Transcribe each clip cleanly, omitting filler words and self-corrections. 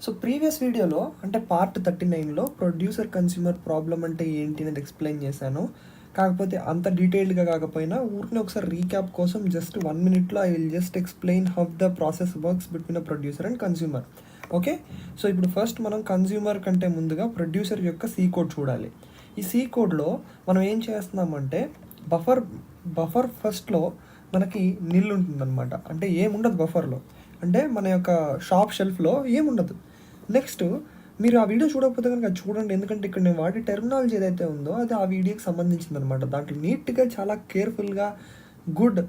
So previous వీడియోలో అంటే part 39లో producer consumer problem అంటే ఏంటి అనేది ఎక్స్ప్లెయిన్ చేశాను. కాకపోతే అంత డీటెయిల్డ్గా కాకపోయినా ఊరిని ఒకసారి రీక్యాప్ కోసం just 1 minute I will just explain how the process works between a producer and consumer. Okay, so ఇప్పుడు ఫస్ట్ మనం కన్స్యూమర్ కంటే ముందుగా ప్రొడ్యూసర్ యొక్క సీ కోడ్ చూడాలి. ఈ సీ కోడ్లో మనం ఏం చేస్తున్నామంటే బఫర్ ఫస్ట్లో మనకి నిల్ ఉంటుందన్నమాట. అంటే ఏముండదు బఫర్లో, అంటే మన యొక్క షాప్ షెల్ఫ్లో ఏముండదు. నెక్స్ట్ మీరు ఆ వీడియో చూడకపోతే కనుక చూడండి, ఎందుకంటే ఇక్కడ నేను వాడే టెర్మినాలజీ ఏదైతే ఉందో అది ఆ వీడియోకి సంబంధించింది అనమాట. దాంట్లో నీట్గా చాలా కేర్ఫుల్గా గుడ్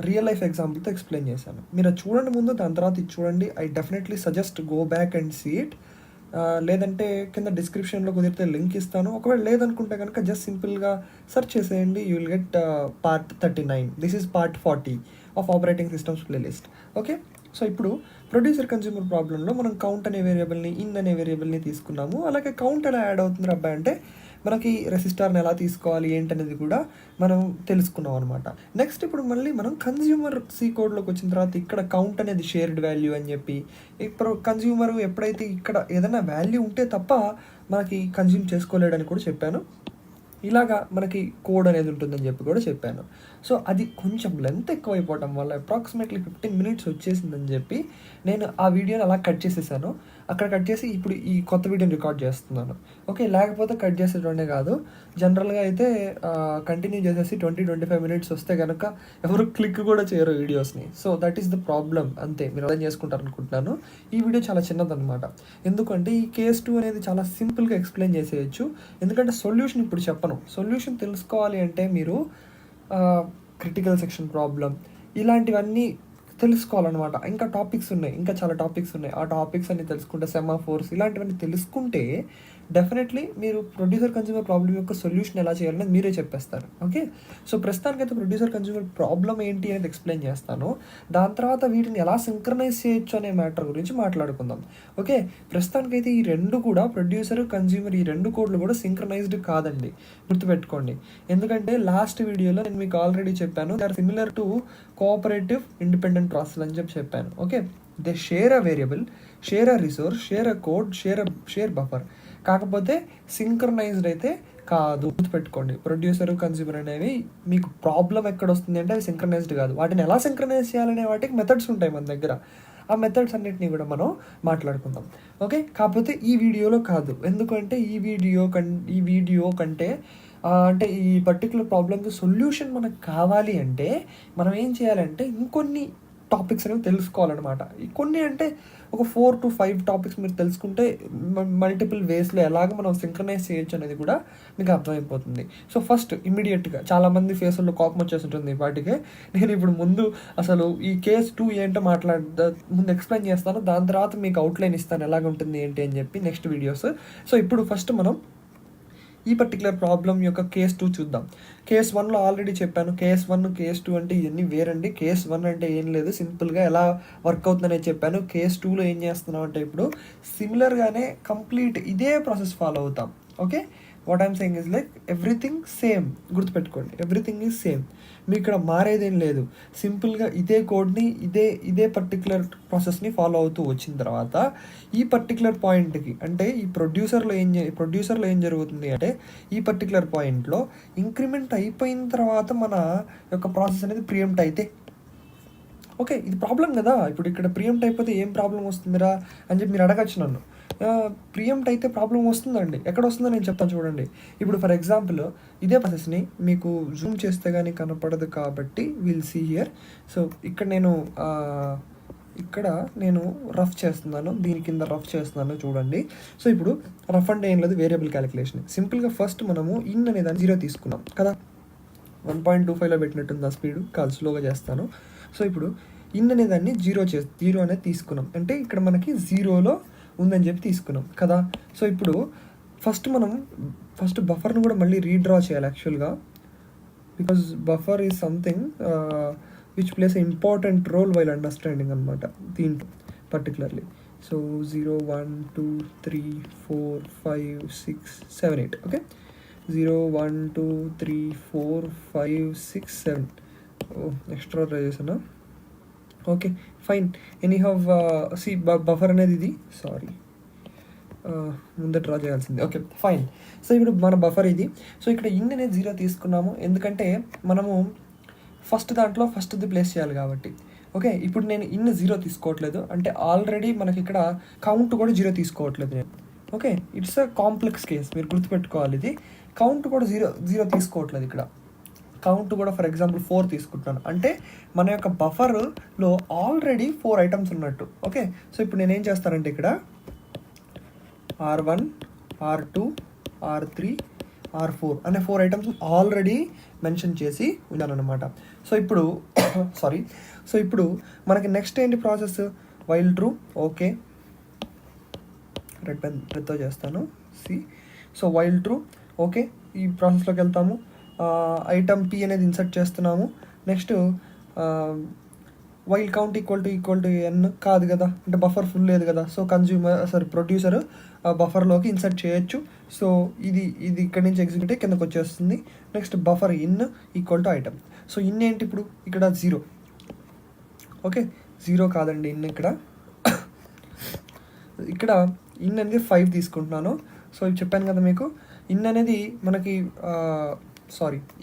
రియల్ లైఫ్ ఎగ్జాంపుల్తో ఎక్స్ప్లెయిన్ చేశాను. మీరు అది చూడండి ముందు, దాని తర్వాత ఇది చూడండి. I definitely suggest go back and see it. లేదంటే కింద డిస్క్రిప్షన్లో కుదిరితే లింక్ ఇస్తాను. ఒకవేళ లేదనుకుంటే కనుక జస్ట్ సింపుల్గా సెర్చ్ చేసేయండి, you will get part 39. This is part 40 of operating systems playlist. Okay, so ఇప్పుడు ప్రొడ్యూసర్ కన్స్యూమర్ ప్రాబ్లంలో మనం కౌంట్ అనే వేరియబుల్ని, ఇన్ అనే వేరియబుల్ని తీసుకున్నాము. అలాగే కౌంట్ ఎలా యాడ్ అవుతుంది అబ్బాయి అంటే మనకి రెసిస్టర్ని ఎలా తీసుకోవాలి ఏంటనేది కూడా మనం తెలుసుకున్నాం అనమాట. నెక్స్ట్ ఇప్పుడు మళ్ళీ మనం కన్స్యూమర్ సీ కోడ్లోకి వచ్చిన తర్వాత ఇక్కడ కౌంట్ అనేది షేర్డ్ వాల్యూ అని చెప్పి, ఇప్పుడు కన్స్యూమర్ ఎప్పుడైతే ఇక్కడ ఏదైనా వాల్యూ ఉంటే తప్ప మనకి కన్జ్యూమ్ చేసుకోలేడని కూడా చెప్పాను. ఇలాగా మనకి కోడ్ అనేది ఉంటుందని చెప్పి కూడా చెప్పాను. సో అది కొంచెం లెంత్ ఎక్కువైపోవటం వల్ల అప్రాక్సిమేట్లీ 15 minutes వచ్చేసిందని చెప్పి నేను ఆ వీడియోని అలా కట్ చేసేసాను. అక్కడ కట్ చేసి ఇప్పుడు ఈ కొత్త వీడియోని రికార్డ్ చేస్తున్నాను. ఓకే, లేకపోతే కట్ చేసేటోనే కాదు, జనరల్గా అయితే కంటిన్యూ చేసేసి 20-25 minutes వస్తే కనుక ఎవరు క్లిక్ కూడా చేయరు వీడియోస్ని. So that is the problem, అంతే. మీరు అర్థం చేసుకుంటారు అనుకుంటున్నాను. ఈ వీడియో చాలా చిన్నదన్నమాట. ఎందుకంటే ఈ కేస్ 2 అనేది చాలా సింపుల్గా ఎక్స్ప్లెయిన్ చేసేయచ్చు. ఎందుకంటే సొల్యూషన్ ఇప్పుడు చెప్పను. సొల్యూషన్ తెలుసుకోవాలి అంటే మీరు క్రిటికల్ సెక్షన్ ప్రాబ్లం ఇలాంటివన్నీ తెలుసుకోవాలన్నమాట. ఇంకా టాపిక్స్ ఉన్నాయి, ఇంకా చాలా టాపిక్స్ ఉన్నాయి. ఆ టాపిక్స్ అన్ని తెలుసుకుంటే, సెమాఫోర్స్ ఇలాంటివన్నీ తెలుసుకుంటే డెఫినెట్లీ మీరు ప్రొడ్యూసర్ కన్స్యూమర్ ప్రాబ్లం యొక్క సొల్యూషన్ ఎలా చేయాలనేది మీరే చెప్పేస్తారు. ఓకే, సో ప్రస్తుతానికైతే ప్రొడ్యూసర్ కన్స్యూమర్ ప్రాబ్లం ఏంటి అనేది ఎక్స్ప్లెయిన్ చేస్తాను. దాని తర్వాత వీటిని ఎలా సింక్రనైజ్ చేయొచ్చు అనే మ్యాటర్ గురించి మాట్లాడుకుందాం. ఓకే, ప్రస్తుతానికైతే ఈ రెండు కూడా ప్రొడ్యూసర్ కన్స్యూమర్ ఈ రెండు కోడ్లు కూడా సింక్రనైజ్డ్ కాదండి, గుర్తుపెట్టుకోండి. ఎందుకంటే లాస్ట్ వీడియోలో నేను మీకు ఆల్రెడీ చెప్పాను, they are similar to cooperative independent process అని చెప్పాను. Okay, they share a variable, share a resource, share a code, share buffer. కాకపోతే సింక్రనైజ్డ్ అయితే కాదు, గుర్తుపెట్టుకోండి. ప్రొడ్యూసర్ కన్స్యూమర్ అనేవి మీకు ప్రాబ్లం ఎక్కడ వస్తుంది అంటే అవి సింక్రనైజ్డ్ కాదు. వాటిని ఎలా సింక్రనైజ్ చేయాలనే వాటికి మెథడ్స్ ఉంటాయి మన దగ్గర. ఆ మెథడ్స్ అన్నిటిని కూడా మనం మాట్లాడుకుందాం. ఓకే, కాకపోతే ఈ వీడియోలో కాదు. ఎందుకంటే ఈ వీడియో కంటే అంటే ఈ పర్టికులర్ ప్రాబ్లమ్కి సొల్యూషన్ మనకు కావాలి అంటే మనం ఏం చేయాలంటే ఇంకొన్ని టాపిక్స్ అనేవి తెలుసుకోవాలన్నమాట. కొన్ని అంటే ఒక 4 to 5 టాపిక్స్ మీరు తెలుసుకుంటే మల్టిపుల్ వేస్లో ఎలాగ మనం సింక్రనైజ్ చేయొచ్చు అనేది కూడా మీకు అర్థమైపోతుంది. సో ఫస్ట్ ఇమీడియట్గా చాలామంది ఫేసుల్లో కోపం వచ్చేస్తుంటుంది వాటికే. నేను ఇప్పుడు ముందు అసలు ఈ కేస్ 2 ఏంటో ముందు ఎక్స్ప్లెయిన్ చేస్తాను, దాని తర్వాత మీకు అవుట్లైన్ ఇస్తాను ఎలాగ ఉంటుంది ఏంటి అని చెప్పి నెక్స్ట్ వీడియోస్. సో ఇప్పుడు ఫస్ట్ మనం ఈ పర్టికులర్ ప్రాబ్లం యొక్క కేస్ 2 చూద్దాం. కేస్ 1లో ఆల్రెడీ చెప్పాను. కేస్ 1, కేస్ 2 అంటే ఇవన్నీ వేరండి. కేస్ 1 అంటే ఏం లేదు, సింపుల్గా ఎలా వర్క్ అవుతుందనే చెప్పాను. కేస్ 2లో ఏం చేస్తున్నాం అంటే ఇప్పుడు సిమిలర్గానే కంప్లీట్ ఇదే ప్రాసెస్ ఫాలో అవుతాం. Okay, what I'm saying is like everything same, గుర్తుపెట్టుకోండి, ఎవ్రీథింగ్ ఈజ్ సేమ్. మీ ఇక్కడ మారేదేం లేదు. సింపుల్గా ఇదే కోడ్ని ఇదే పర్టికులర్ ప్రాసెస్ని ఫాలో అవుతూ వచ్చిన తర్వాత ఈ పర్టికులర్ పాయింట్కి అంటే ఈ ప్రొడ్యూసర్లో ఏం జరుగుతుంది అంటే ఈ పర్టికులర్ పాయింట్లో ఇంక్రిమెంట్ అయిపోయిన తర్వాత మన యొక్క ప్రాసెస్ అనేది ప్రియంప్ట్ అయితే, ఓకే, ఇది ప్రాబ్లం కదా. ఇప్పుడు ఇక్కడ ప్రియంప్ట్ అయిపోతే ఏం ప్రాబ్లం వస్తుందిరా అని చెప్పి మీరు అడగచ్చు నన్ను. ప్రియంప్ట్ అయితే ప్రాబ్లం వస్తుందండి. ఎక్కడ వస్తుందో నేను చెప్తాను చూడండి. ఇప్పుడు ఫర్ ఎగ్జాంపుల్ ఇదే ప్రాసెస్ని మీకు జూమ్ చేస్తే కానీ కనపడదు కాబట్టి విల్ సీ హియర్. సో ఇక్కడ నేను రఫ్ చేస్తున్నాను, దీని కింద రఫ్ చేస్తున్నాను చూడండి. సో ఇప్పుడు రఫ్ అంటే ఏం లేదు, వేరియబుల్ క్యాలిక్యులేషన్. సింపుల్గా ఫస్ట్ మనము ఇన్ అనే దాన్ని 0 తీసుకున్నాం కదా. 1.25లో పెట్టినట్టుంది ఆ స్పీడ్, కాదు స్లోగా చేస్తాను. సో ఇప్పుడు ఇన్ అనే దాన్ని 0 అనేది తీసుకున్నాం, అంటే ఇక్కడ మనకి 0లో ఉందని చెప్పి తీసుకున్నాం కదా. సో ఇప్పుడు ఫస్ట్ బఫర్ను కూడా మళ్ళీ రీడ్రా చేయాలి యాక్చువల్గా, because buffer is something which plays important role while understanding అనమాట దీంట్లో particularly. So 0, 1, 2, 3, 4, 5, 6, 7, 8. Okay, 0, 1, 2, 3, 4, 5, 6, 7. Extra try చేసాను. Okay, fine. Anyhow C buffer అనేది ఇది, సారీ ముందే డ్రా చేయాల్సింది. Okay, fine. సో ఇప్పుడు మన బఫర్ ఇది. సో ఇక్కడ ఇన్ అనేది 0 తీసుకున్నాము, ఎందుకంటే మనము ఫస్ట్ దాంట్లో ఫస్ట్ది ప్లేస్ చేయాలి కాబట్టి. ఓకే, ఇప్పుడు నేను ఇన్ 0 తీసుకోవట్లేదు, అంటే ఆల్రెడీ మనకి ఇక్కడ కౌంట్ కూడా 0 తీసుకోవట్లేదు నేను. Okay, it's a complex case, మీరు గుర్తుపెట్టుకోవాలి. ఇది కౌంట్ కూడా 0 తీసుకోవట్లేదు. ఇక్కడ కౌంట్ కూడా ఫర్ ఎగ్జాంపుల్ 4 తీసుకుంటున్నాను, అంటే మన యొక్క బఫర్లో ఆల్రెడీ 4 ఐటమ్స్ ఉన్నట్టు. ఓకే, సో ఇప్పుడు నేనేం చేస్తానంటే ఇక్కడ R1, R2, R3, R4 అనే 4 ఐటమ్స్ ఆల్రెడీ మెన్షన్ చేసి ఉన్నాను అనమాట. సో ఇప్పుడు సో ఇప్పుడు మనకి నెక్స్ట్ ఏంటి ప్రాసెస్? While true. ఓకే, రెడ్తో చేస్తాను. So while true. ఓకే, ఈ ప్రాసెస్లోకి వెళ్తాము. ఐటమ్ P అనేది ఇన్సర్ట్ చేస్తున్నాము. Next while count equal to n కాదు కదా, అంటే బఫర్ ఫుల్ లేదు కదా. సో ప్రొడ్యూసర్ బఫర్లోకి ఇన్సర్ట్ చేయొచ్చు. సో ఇది ఇక్కడి నుంచి ఎగ్జిక్యూట్ అయ్యి కిందకు వచ్చేస్తుంది. Next buffer in equal to item. So in ఏంటి ఇప్పుడు? ఇక్కడ 0. ఓకే, 0 కాదండి ఇన్. ఇక్కడ ఇన్ అనేది 5 తీసుకుంటున్నాను. సో ఇది చెప్పాను కదా మీకు. ఇన్ అనేది మనకి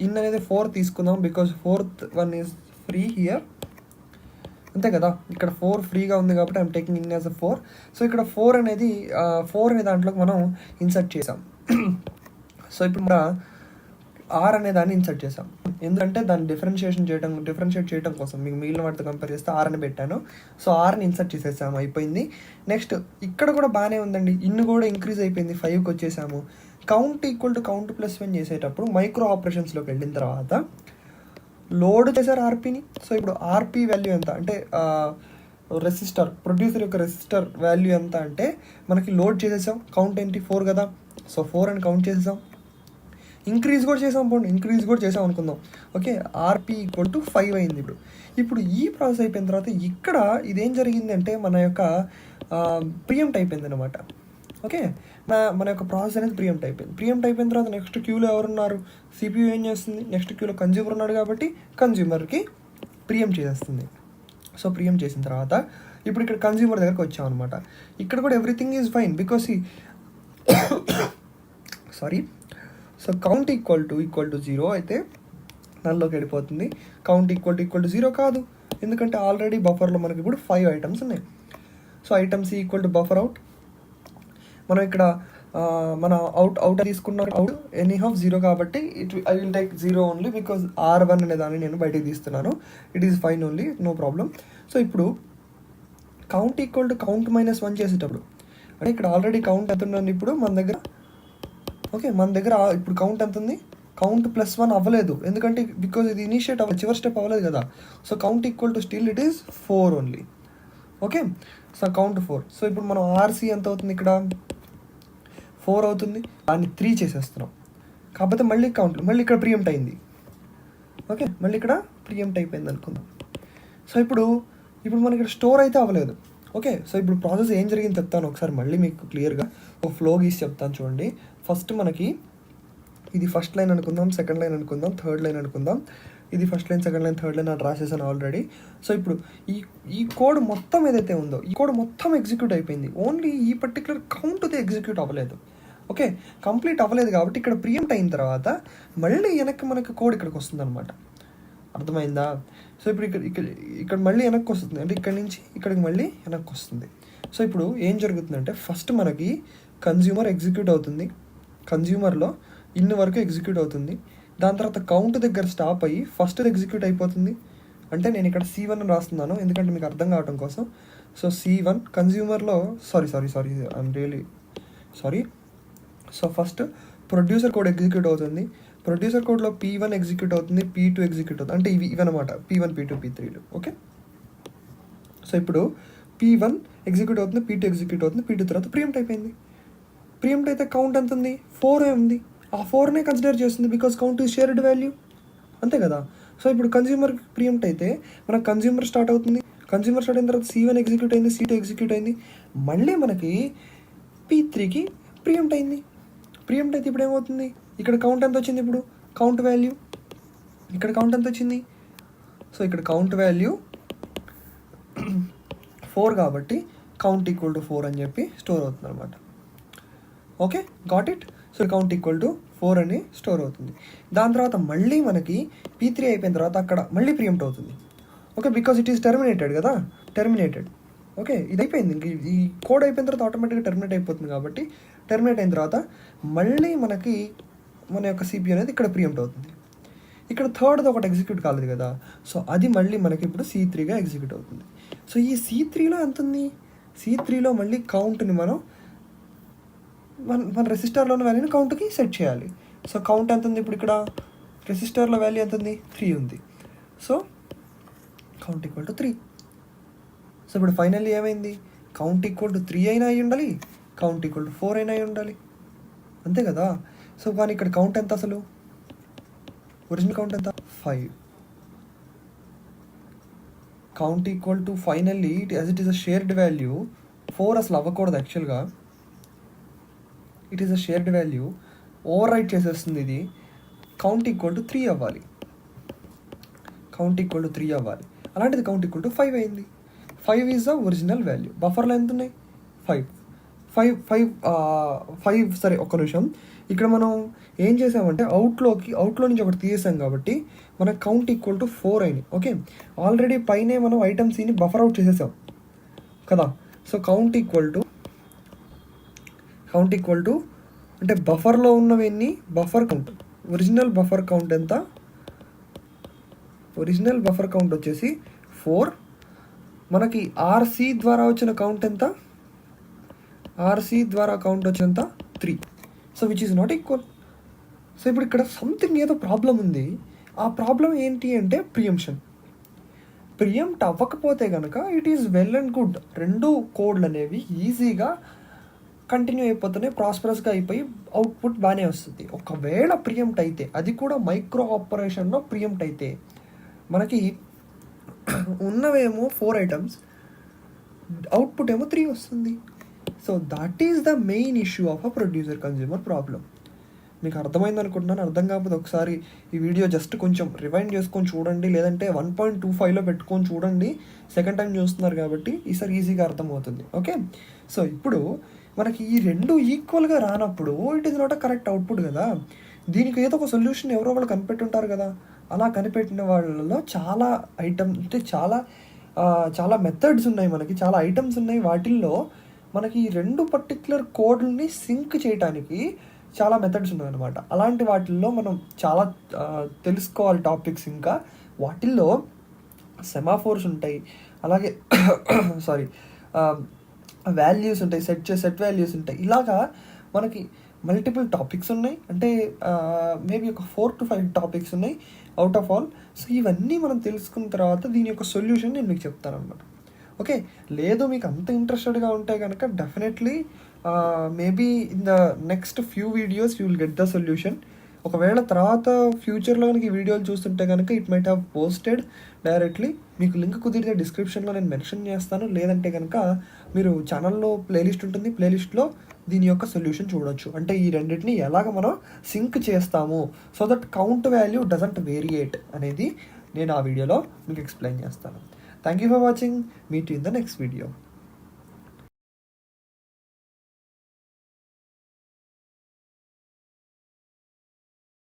ఇన్ అనేది 4 తీసుకుందాం, because 4th one is free here, అంతే కదా. ఇక్కడ 4 ఫ్రీగా ఉంది కాబట్టి I'm taking in as a 4. So ఇక్కడ 4 అనేది 4 అనే దాంట్లోకి మనం ఇన్సర్ట్ చేసాం. సో ఇప్పుడు మన R అనే దాన్ని ఇన్సర్ట్ చేసాం, ఎందుకంటే దాన్ని డిఫరెన్షియేట్ చేయడం కోసం. మీకు మిగిలిన వాటితో కంపేర్ చేస్తే R అని పెట్టాను. సో Rని ఇన్సర్ట్ చేసేసాము, అయిపోయింది. నెక్స్ట్ ఇక్కడ కూడా బాగానే ఉందండి, ఇన్ కూడా ఇంక్రీజ్ అయిపోయింది, 5కి వచ్చేసాము. Count equal to count plus 1 చేసేటప్పుడు మైక్రో ఆపరేషన్స్లోకి వెళ్ళిన తర్వాత లోడ్ చేశారు ఆర్పీని. సో ఇప్పుడు ఆర్పీ వాల్యూ ఎంత అంటే ప్రొడ్యూసర్ యొక్క రెసిస్టర్ వాల్యూ ఎంత అంటే మనకి లోడ్ చేసేసాం. కౌంట్ ఏంటి? 4 కదా. సో 4 అని కౌంట్ చేసేసాం. ఇంక్రీజ్ కూడా చేసాం అనుకుందాం. ఓకే, ఆర్పీ ఈక్వల్ టు 5 అయింది. ఇప్పుడు ఈ ప్రాసెస్ అయిపోయిన తర్వాత ఇక్కడ ఇదేం జరిగిందంటే మన యొక్క ప్రియంప్ట్ అయిపోయింది అనమాట. ఓకే, మన యొక్క ప్రాసెస్ అనేది ప్రియంప్ట్ అయిపోయిన తర్వాత నెక్స్ట్ క్యూలో ఎవరున్నారు? CPU ఏం చేస్తుంది? నెక్స్ట్ క్యూలో కన్జ్యూమర్ ఉన్నాడు కాబట్టి కన్జ్యూమర్కి ప్రియంప్ట్ చేసేస్తుంది. సో ప్రియంప్ట్ చేసిన తర్వాత ఇప్పుడు ఇక్కడ కన్జ్యూమర్ దగ్గరికి వచ్చాం అనమాట. ఇక్కడ కూడా everything is fine, because so count equal to 0 అయితే నల్లోకి వెళ్ళిపోతుంది. కౌంట్ ఈక్వల్ టు 0 కాదు, ఎందుకంటే ఆల్రెడీ బఫర్లో మనకి ఇప్పుడు 5 ఐటమ్స్ ఉన్నాయి. So items equal to buffer out. మనం ఇక్కడ మన అవుట్ తీసుకున్న అవుట్ ఎనీహౌ 0 కాబట్టి I will take 0 only, because R1 అనే దాన్ని నేను బయటకు తీస్తున్నాను. It is fine only, no problem. So ఇప్పుడు కౌంట్ ఈక్వల్ టు కౌంట్ -1 చేసేటప్పుడు, అంటే ఇక్కడ ఆల్రెడీ కౌంట్ ఎంత ఉందండి ఇప్పుడు మన దగ్గర? ఓకే, మన దగ్గర ఇప్పుడు కౌంట్ ఎంత ఉంది? కౌంట్ +1 అవ్వలేదు, ఎందుకంటే బికాజ్ ఇది ఇనిషియేట్ చివరి స్టెప్ అవ్వలేదు కదా. So count equal to still it is 4 only. Okay, so count 4. So ఇప్పుడు మనం RC ఎంత అవుతుంది? ఇక్కడ 4 అవుతుంది, దాన్ని 3 చేసేస్తున్నాం. కాకపోతే మళ్ళీ మళ్ళీ ఇక్కడ ప్రియంప్ట్ అయింది. ఓకే, మళ్ళీ ఇక్కడ ప్రియంప్ట్ అయిపోయింది అనుకుందాం. సో ఇప్పుడు మనకి ఇక్కడ స్టోర్ అయితే అవ్వలేదు. ఓకే, సో ఇప్పుడు ప్రాసెస్ ఏం జరిగింది చెప్తాను ఒకసారి మళ్ళీ మీకు క్లియర్గా ఒక ఫ్లో గీసి చెప్తాను చూడండి. ఫస్ట్ మనకి ఇది ఫస్ట్ లైన్ అనుకుందాం, సెకండ్ లైన్ అనుకుందాం, థర్డ్ లైన్ అనుకుందాం. ఇది first line, second line, third line అని రాసేసాను ఆల్రెడీ. సో ఇప్పుడు ఈ కోడ్ మొత్తం ఏదైతే ఉందో ఈ కోడ్ మొత్తం ఎగ్జిక్యూట్ అయిపోయింది, ఓన్లీ ఈ పర్టికులర్ కౌంట్ది ఎగ్జిక్యూట్ అవ్వలేదు. ఓకే, కంప్లీట్ అవ్వలేదు కాబట్టి ఇక్కడ ప్రియంప్ట్ అయిన తర్వాత మళ్ళీ వెనక్కి మనకి కోడ్ ఇక్కడికి వస్తుంది అనమాట. అర్థమైందా? సో ఇప్పుడు ఇక్కడ మళ్ళీ వెనక్కి వస్తుంది, అంటే ఇక్కడ నుంచి ఇక్కడికి మళ్ళీ వెనక్కి వస్తుంది. సో ఇప్పుడు ఏం జరుగుతుందంటే ఫస్ట్ మనకి కన్జ్యూమర్ ఎగ్జిక్యూట్ అవుతుంది, కన్జ్యూమర్లో ఇన్ని వరకు ఎగ్జిక్యూట్ అవుతుంది. దాని తర్వాత కౌంట్ దగ్గర స్టాప్ అయ్యి ఫస్ట్ ఎగ్జిక్యూట్ అయిపోతుంది. అంటే నేను ఇక్కడ C1 అని రాస్తున్నాను ఎందుకంటే మీకు అర్థం కావడం కోసం. సో C1 కన్జ్యూమర్లో I'm really sorry. So first producer code execute అవుతుంది, ప్రొడ్యూసర్ కోడ్లో P1 ఎగ్జిక్యూట్ అవుతుంది, P2 ఎగ్జిక్యూట్ అవుతుంది, అంటే ఇవన్నమాట P1, P2, P3. Okay, so ఇప్పుడు P1 ఎగ్జిక్యూట్ అవుతుంది, P2 ఎగ్జిక్యూట్ అవుతుంది, P2 తర్వాత ప్రియంప్ట్ అయిపోయింది. ప్రియంప్ట్ అయితే కౌంట్ ఎంత ఉంది? 4 ఉంది. ఆ 4నే కన్సిడర్ చేస్తుంది because count is shared value, అంతే కదా. సో ఇప్పుడు కన్జ్యూమర్ ప్రియంప్ట్ అయితే మనకు కన్జ్యూమర్ స్టార్ట్ అవుతుంది. కన్జ్యూమర్ స్టార్ట్ అయిన తర్వాత C1 ఎగ్జిక్యూట్ అయింది, C2 ఎగ్జిక్యూట్ అయింది, మళ్ళీ మనకి P3కి ప్రియంప్ట్ అయింది. ప్రియంప్ట్ అయితే ఇప్పుడు ఏమవుతుంది? ఇక్కడ కౌంట్ ఎంత వచ్చింది? ఇప్పుడు కౌంట్ వాల్యూ ఇక్కడ కౌంట్ ఎంత వచ్చింది? సో ఇక్కడ కౌంట్ వాల్యూ 4 కాబట్టి కౌంట్ ఈక్వల్ టు 4 అని చెప్పి స్టోర్ అవుతుంది అనమాట. Okay, got it. So count equal to 4 అని స్టోర్ అవుతుంది. దాని తర్వాత మళ్ళీ మనకి P3 అయిపోయిన తర్వాత అక్కడ మళ్ళీ ప్రియంప్ట్ అవుతుంది. Okay, because it is terminated కదా, టెర్మినేటెడ్. ఓకే, ఇది అయిపోయింది. ఇంక ఈ కోడ్ అయిపోయిన తర్వాత ఆటోమేటిక్గా టెర్మినేట్ అయిపోతుంది కాబట్టి టెర్మినేట్ అయిన తర్వాత మళ్ళీ మనకి మన యొక్క CPU అనేది ఇక్కడ ప్రియంప్ట్ అవుతుంది. ఇక్కడ థర్డ్ది ఒకటి ఎగ్జిక్యూట్ కాలేదు కదా, సో అది మళ్ళీ మనకి ఇప్పుడు C3గా ఎగ్జిక్యూట్ అవుతుంది. సో ఈ C3లో ఎంత ఉంది, C3లో మళ్ళీ కౌంట్ని మన రెసిస్టర్లోని వాల్యూని కౌంట్కి సెట్ చేయాలి. సో కౌంట్ ఎంత ఉంది ఇప్పుడు ఇక్కడ, రెసిస్టర్లో వాల్యూ ఎంత ఉంది, 3 ఉంది. So count equal to 3. So ఇప్పుడు ఫైనల్లీ ఏమైంది, కౌంట్ ఈక్వల్ టు 3 అయినా అయి ఉండాలి, కౌంట్ ఈక్వల్ టు 4 అయినా అయి ఉండాలి, అంతే కదా. సో కానీ ఇక్కడ కౌంట్ ఎంత, అసలు ఒరిజినల్ కౌంట్ ఎంత, 5. Count equal to finally as it is a shared value 4 అసలు అవ్వకూడదు యాక్చువల్గా. It is a shared value, over right చేసేస్తుంది ఇది. కౌంట్ ఈక్వల్ టు 3 అవ్వాలి, కౌంట్ ఈక్వల్ టు 3 అవ్వాలి. అలాంటిది కౌంట్ ఈక్వల్ టు 5 అయింది. 5 ఈజ్ ద ఒరిజినల్ వాల్యూ. బఫర్లో ఎంత ఉన్నాయి, 5. సరే ఒక్క నిమిషం, ఇక్కడ మనం ఏం చేసామంటే అవుట్లో నుంచి ఒకటి తీసేసాం కాబట్టి మనకు కౌంట్ ఈక్వల్ టు 4 అయింది. ఓకే, ఆల్రెడీ పైనే మనం ఐటమ్ సిని బఫర్ అవుట్ చేసేసాం కదా. సో కౌంట్ ఈక్వల్ టు అంటే బఫర్లో ఉన్నవన్నీ buffer count, original buffer count ఎంత, ఒరిజినల్ బఫర్ కౌంట్ వచ్చేసి 4. మనకి RC ద్వారా వచ్చిన కౌంట్ ఎంత, RC ద్వారా కౌంట్ వచ్చేంత 3. So which is not equal. So ఇప్పుడు ఇక్కడ సంథింగ్ ఏదో ప్రాబ్లం ఉంది. ఆ ప్రాబ్లం ఏంటి అంటే ప్రియంప్ట్ అవ్వకపోతే కనుక it is well and good. రెండు కోడ్లు అనేవి ఈజీగా కంటిన్యూ అయిపోతున్నాయి, ప్రాస్పరస్గా అయిపోయి అవుట్పుట్ బాగానే వస్తుంది. ఒకవేళ ప్రియంప్ట్ అయితే, అది కూడా మైక్రో ఆపరేషన్లో ప్రియంప్ట్ అయితే, మనకి ఉన్నవేమో 4 ఐటమ్స్, అవుట్పుట్ ఏమో 3 వస్తుంది. So that is the main issue of a producer consumer problem. మీకు అర్థమైంది అనుకుంటున్నాను. అర్థం కాకపోతే ఒకసారి ఈ వీడియో జస్ట్ కొంచెం రివైండ్ చేసుకొని చూడండి, లేదంటే 1.25లో పెట్టుకొని చూడండి. సెకండ్ టైం చూస్తున్నారు కాబట్టి ఈసారి ఈజీగా అర్థమవుతుంది. ఓకే, సో ఇప్పుడు మనకి ఈ రెండు ఈక్వల్గా రానప్పుడు it is not a correct output కదా. దీనికి ఏదో ఒక సొల్యూషన్ ఎవరో వాళ్ళు కనిపెట్టుంటారు కదా. అలా కనిపెట్టిన వాళ్ళలో చాలా ఐటమ్స్ అంటే చాలా మెథడ్స్ ఉన్నాయి, మనకి చాలా ఐటమ్స్ ఉన్నాయి. వాటిల్లో మనకి ఈ రెండు పర్టిక్యులర్ కోడ్లని సింక్ చేయడానికి చాలా మెథడ్స్ ఉన్నాయి అనమాట. అలాంటి వాటిల్లో మనం చాలా తెలుసుకోవాలి టాపిక్స్. ఇంకా వాటిల్లో సెమాఫోర్స్ ఉంటాయి, అలాగే వాల్యూస్ ఉంటాయి, సెట్ వాల్యూస్ ఉంటాయి. ఇలాగా మనకి మల్టిపుల్ టాపిక్స్ ఉన్నాయి, అంటే మేబీ ఒక 4 to 5 టాపిక్స్ ఉన్నాయి అవుట్ ఆఫ్ ఆల్. సో ఇవన్నీ మనం తెలుసుకున్న తర్వాత దీని యొక్క సొల్యూషన్ నేను మీకు చెప్తాను అనమాట. ఓకే, లేదు మీకు అంత ఇంట్రెస్టెడ్గా ఉంటే కనుక definitely maybe in the next few videos you will get the solution. ఒకవేళ తర్వాత ఫ్యూచర్లో కనుక ఈ వీడియోలు చూస్తుంటే కనుక it might have posted directly. మీకు లింక్ కుదిరితే డిస్క్రిప్షన్లో నేను మెన్షన్ చేస్తాను, లేదంటే కనుక మీరు ఛానల్లో ప్లేలిస్ట్ ఉంటుంది, ప్లేలిస్ట్లో దీని యొక్క సొల్యూషన్ చూడొచ్చు. అంటే ఈ రెండింటిని ఎలాగ మనం సింక్ చేస్తాము so that count value doesn't variate అనేది నేను ఆ వీడియోలో మీకు ఎక్స్ప్లెయిన్ చేస్తాను. Thank you for watching. Meet you in the next video.